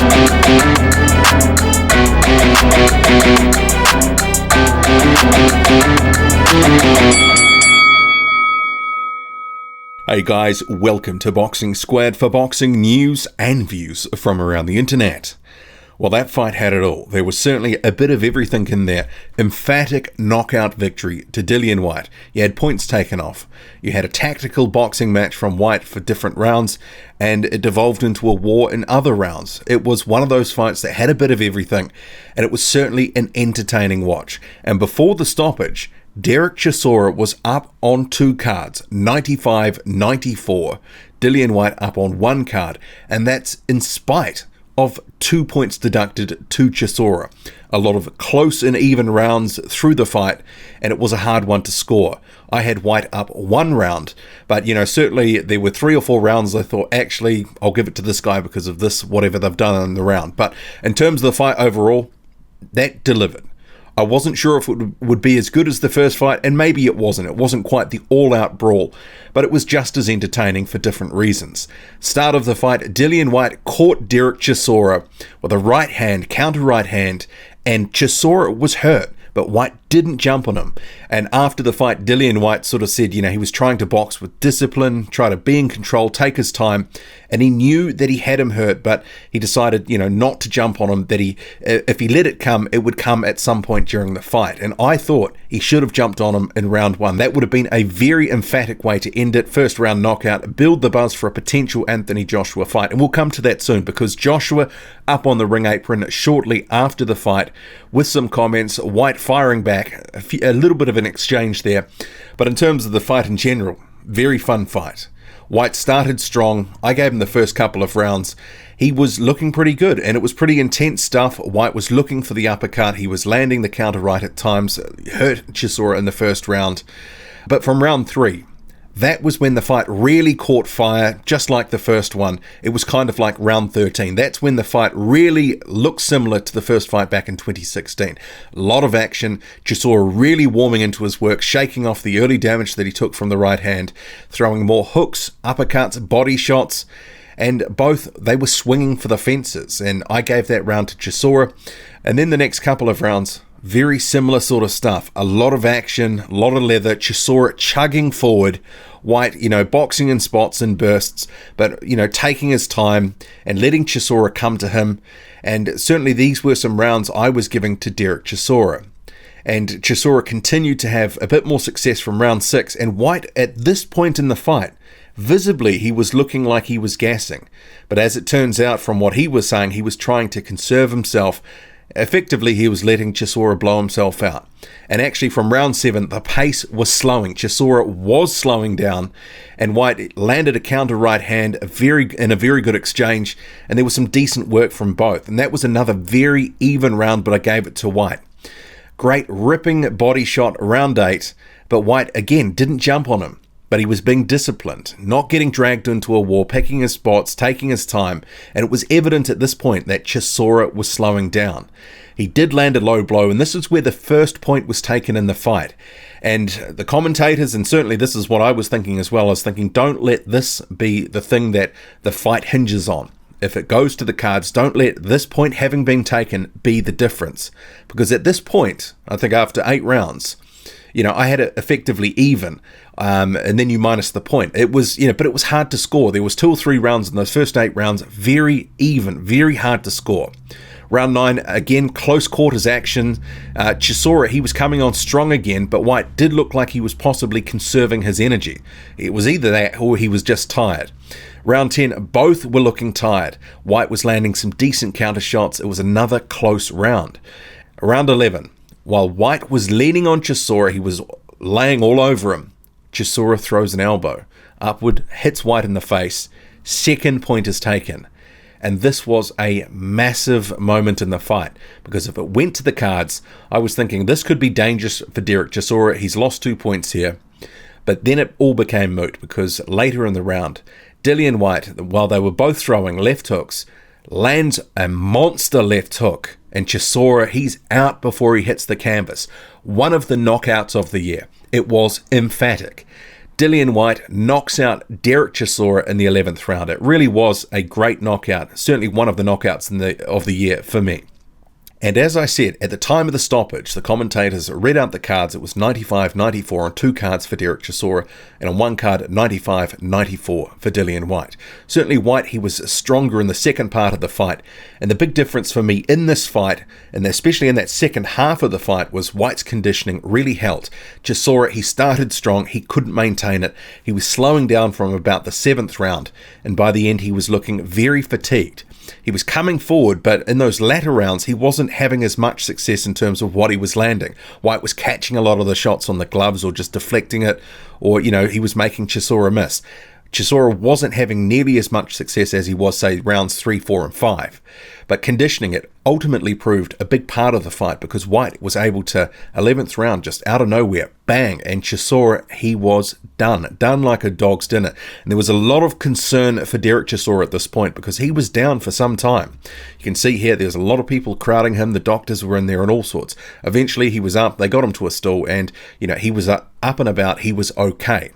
Hey guys, welcome to Boxing Squad for boxing news and views from around the internet. Well, that fight had it all. There was certainly a bit of everything in there. Emphatic knockout victory to Dillian Whyte. You had points taken off. You had a tactical boxing match from Whyte for different rounds, and it devolved into a war in other rounds. It was one of those fights that had a bit of everything, and it was certainly an entertaining watch. And before the stoppage, Derek Chisora was up on two cards, 95-94. Dillian Whyte up on one card, and that's in spite of 2 points deducted to Chisora. A lot of close and even rounds through the fight, and it was a hard one to score. I had Whyte up one round, but certainly there were 3 or 4 rounds I thought, actually, I'll give it to this guy because of this, whatever they've done in the round. But in terms of the fight overall, that delivered. I wasn't sure if it would be as good as the first fight, and maybe it wasn't. It wasn't quite the all-out brawl, but it was just as entertaining for different reasons. Start of the fight, Dillian Whyte caught Derek Chisora with a right hand, counter right hand, and Chisora was hurt, but Whyte didn't jump on him. And after the fight, Dillian Whyte sort of said, he was trying to box with discipline, try to be in control, take his time, and he knew that he had him hurt, but he decided, not to jump on him, that if he let it come, it would come at some point during the fight. And I thought he should have jumped on him in round 1. That would have been a very emphatic way to end it. First round knockout, build the buzz for a potential Anthony Joshua fight. And we'll come to that soon, because Joshua up on the ring apron shortly after the fight with some comments, Whyte firing back, a little bit of an exchange there. But in terms of the fight in general, very fun fight. Whyte started strong. I gave him the first couple of rounds. He was looking pretty good, and it was pretty intense stuff. Whyte was looking for the uppercut. He was landing the counter right at times, hurt Chisora in the first round. But from round 3, that was when the fight really caught fire, just like the first one. It was kind of like round 13. That's when the fight really looked similar to the first fight back in 2016. A lot of action. Chisora really warming into his work, shaking off the early damage that he took from the right hand, throwing more hooks, uppercuts, body shots, and both, they were swinging for the fences. And I gave that round to Chisora. And then the next couple of rounds, very similar sort of stuff. A lot of action, a lot of leather, Chisora chugging forward, Whyte, boxing in spots and bursts, but, taking his time and letting Chisora come to him. And certainly these were some rounds I was giving to Derek Chisora. And Chisora continued to have a bit more success from round 6. And Whyte, at this point in the fight, visibly he was looking like he was gassing. But as it turns out from what he was saying, he was trying to conserve himself. Effectively, he was letting Chisora blow himself out. And actually, from round 7, the pace was slowing. Chisora was slowing down, and Whyte landed a counter right hand in a very good exchange, and there was some decent work from both. And that was another very even round, but I gave it to Whyte. Great ripping body shot, round 8, but Whyte, again, didn't jump on him. But he was being disciplined, not getting dragged into a war, picking his spots, taking his time, and it was evident at this point that Chisora was slowing down. He did land a low blow, and this is where the first point was taken in the fight. And the commentators, and certainly this is what I was thinking as well, I was thinking, don't let this be the thing that the fight hinges on. If it goes to the cards, don't let this point having been taken be the difference. Because at this point, I think after 8 rounds, I had it effectively even, and then you minus the point. It was, but it was hard to score. There was 2 or 3 rounds in those first 8 rounds, very even, very hard to score. Round 9, again, close quarters action. Chisora, he was coming on strong again, but Whyte did look like he was possibly conserving his energy. It was either that or he was just tired. Round 10, both were looking tired. Whyte was landing some decent counter shots. It was another close round. Round 11, while Whyte was leaning on Chisora, he was laying all over him. Chisora throws an elbow upward, hits Whyte in the face. Second point is taken. And this was a massive moment in the fight, because if it went to the cards, I was thinking this could be dangerous for Derek Chisora. He's lost 2 points here. But then it all became moot, because later in the round, Dillian Whyte, while they were both throwing left hooks, lands a monster left hook. And Chisora, he's out before he hits the canvas. One of the knockouts of the year. It was emphatic. Dillian Whyte knocks out Derek Chisora in the 11th round. It really was a great knockout, certainly one of the knockouts of the year for me. And as I said, at the time of the stoppage, the commentators read out the cards. It was 95-94 on 2 cards for Derek Chisora, and on 1 card, 95-94 for Dillian Whyte. Certainly Whyte, he was stronger in the second part of the fight, and the big difference for me in this fight, and especially in that second half of the fight, was Whyte's conditioning really helped. Chisora, he started strong, he couldn't maintain it. He was slowing down from about the 7th round, and by the end he was looking very fatigued. He was coming forward, but in those latter rounds, he wasn't having as much success in terms of what he was landing. Whyte was catching a lot of the shots on the gloves or just deflecting it, or, he was making Chisora miss. Chisora wasn't having nearly as much success as he was, say, rounds 3, 4, and 5. But conditioning it ultimately proved a big part of the fight because Whyte was able to, 11th round, just out of nowhere, bang, and Chisora, he was done like a dog's dinner. And there was a lot of concern for Derek Chisora at this point because he was down for some time. You can see here, there's a lot of people crowding him, the doctors were in there and all sorts. Eventually he was up, they got him to a stool, and, he was up and about, he was okay.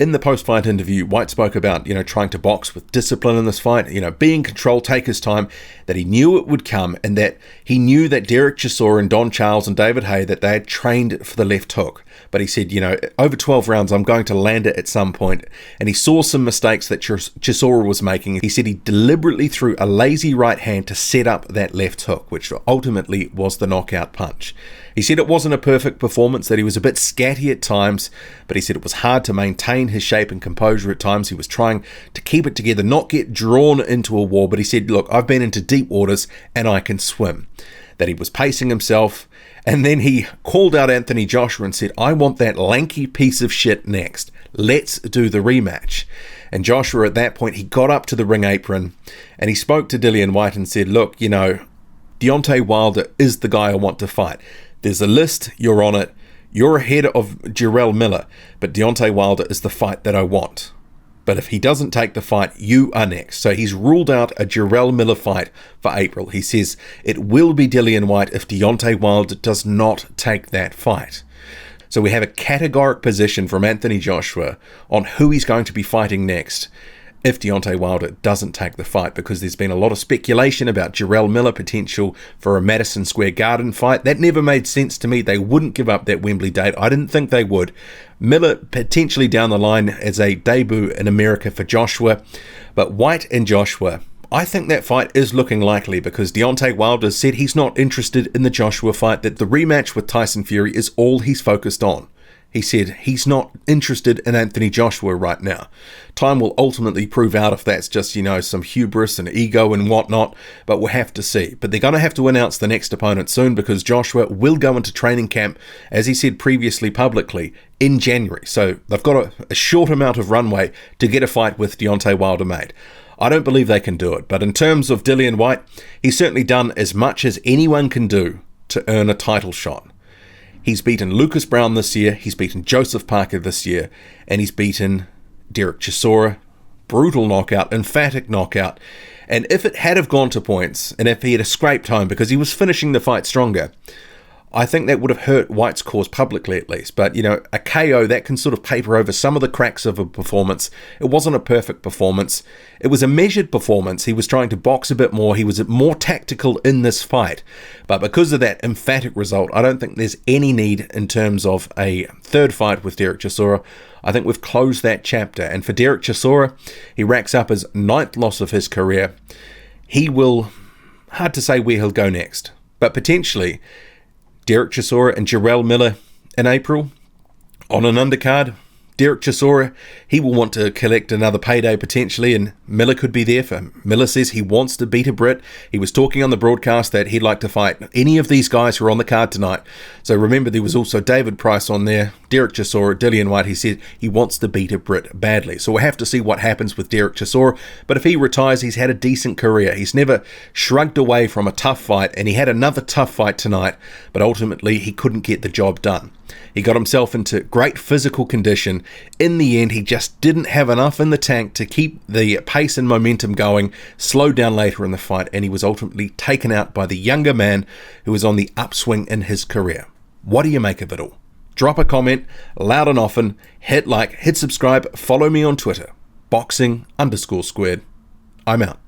In the post-fight interview, Whyte spoke about, trying to box with discipline in this fight, be in control, take his time, that he knew it would come, and that he knew that Derek Chisora and Don Charles and David Haye, that they had trained for the left hook. But he said, over 12 rounds, I'm going to land it at some point. And he saw some mistakes that Chisora was making. He said he deliberately threw a lazy right hand to set up that left hook, which ultimately was the knockout punch. He said it wasn't a perfect performance, that he was a bit scatty at times, but he said it was hard to maintain his shape and composure at times. He was trying to keep it together, not get drawn into a wall, but he said, look, I've been into deep waters and I can swim. That he was pacing himself, and then he called out Anthony Joshua and said, I want that lanky piece of shit next. Let's do the rematch. And Joshua at that point, he got up to the ring apron and he spoke to Dillian Whyte and said, look, Deontay Wilder is the guy I want to fight. There's a list, you're on it. You're ahead of Jarrell Miller, but Deontay Wilder is the fight that I want. But if he doesn't take the fight, you are next. So he's ruled out a Jarrell Miller fight for April. He says it will be Dillian Whyte if Deontay Wilder does not take that fight. So we have a categoric position from Anthony Joshua on who he's going to be fighting next if Deontay Wilder doesn't take the fight, because there's been a lot of speculation about Jarrell Miller potential for a Madison Square Garden fight. That never made sense to me. They wouldn't give up that Wembley date. I didn't think they would. Miller potentially down the line as a debut in America for Joshua. But Whyte and Joshua, I think that fight is looking likely because Deontay Wilder said he's not interested in the Joshua fight, that the rematch with Tyson Fury is all he's focused on. He said he's not interested in Anthony Joshua right now. Time will ultimately prove out if that's just, some hubris and ego and whatnot, but we'll have to see. But they're going to have to announce the next opponent soon because Joshua will go into training camp, as he said previously publicly, in January. So they've got a short amount of runway to get a fight with Deontay Wilder made. I don't believe they can do it, but in terms of Dillian Whyte, he's certainly done as much as anyone can do to earn a title shot. He's beaten Lucas Brown this year, he's beaten Joseph Parker this year, and he's beaten Derek Chisora. Brutal knockout, emphatic knockout. And if it had have gone to points, and if he had scraped home because he was finishing the fight stronger, I think that would have hurt Whyte's cause publicly at least. But, a KO, that can sort of paper over some of the cracks of a performance. It wasn't a perfect performance. It was a measured performance. He was trying to box a bit more. He was more tactical in this fight. But because of that emphatic result, I don't think there's any need in terms of a third fight with Derek Chisora. I think we've closed that chapter. And for Derek Chisora, he racks up his 9th loss of his career. He will, hard to say where he'll go next, but potentially Derek Chisora and Jarrell Miller in April on an undercard. Derek Chisora, he will want to collect another payday potentially, and Miller could be there for him. Miller says he wants to beat a Brit. He was talking on the broadcast that he'd like to fight any of these guys who are on the card tonight. So remember, there was also David Price on there, Derek Chisora, Dillian Whyte. He said he wants to beat a Brit badly. So we'll have to see what happens with Derek Chisora. But if he retires, he's had a decent career. He's never shrugged away from a tough fight, and he had another tough fight tonight, but ultimately he couldn't get the job done. He got himself into great physical condition. In the end, he just didn't have enough in the tank to keep the pace and momentum going, slowed down later in the fight, and he was ultimately taken out by the younger man who was on the upswing in his career. What do you make of it all? drop a comment loud and often, hit like, hit subscribe, follow me on Twitter, boxing_squared. I'm out.